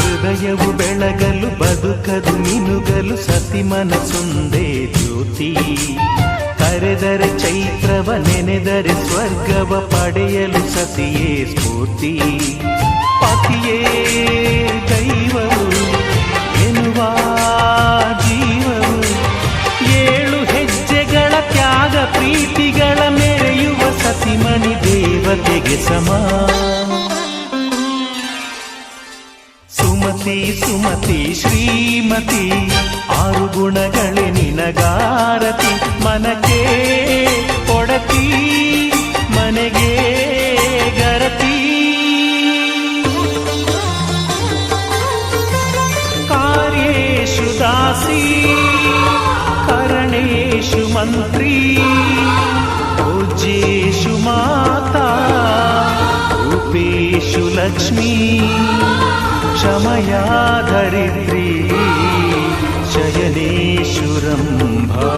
ಹೃದಯವು ಬೆಳಗಲು ಬದುಕದು ಮಿನುಗಲು ಸತಿ ಮನಸೊಂದೇ ಜ್ಯೋತಿ. ಕರೆದರೆ ಚೈತ್ರವ ನೆನೆದರೆ ಸ್ವರ್ಗವ ಪಡೆಯಲು ಸತಿಯೇ ಸ್ಫೂರ್ತಿ. ಪತಿಯೇ ದೈವವು ಎನ್ನುವ ಜೀವವು, 7 ಹೆಜ್ಜೆಗಳ ತ್ಯಾಗ ಪ್ರೀತಿಗಳ ಮೆರೆಯುವ ಸತಿಮಣಿ ದೇವತೆಗೆ ಸಮ. ಸುಮತಿ ಸುಮತಿ ಶ್ರೀಮತಿ 6 ಗುಣಗಳೇ ನಿನಗಾರತಿ. ಮನಕ್ಕೆ ಕೊಡತಿ ಮನೆಗೆ ಗರತಿ. ಕಾರ್ಯೇಷು ದಾಸಿ ಕರಣೇಷು ಮಂತ್ರಿ. ಪೂಜ್ಯೇಷು ಮಾತಾ ರೂಪೇಷು ಲಕ್ಷ್ಮೀ. क्षमया धरित्री शयनेषु रम्भा.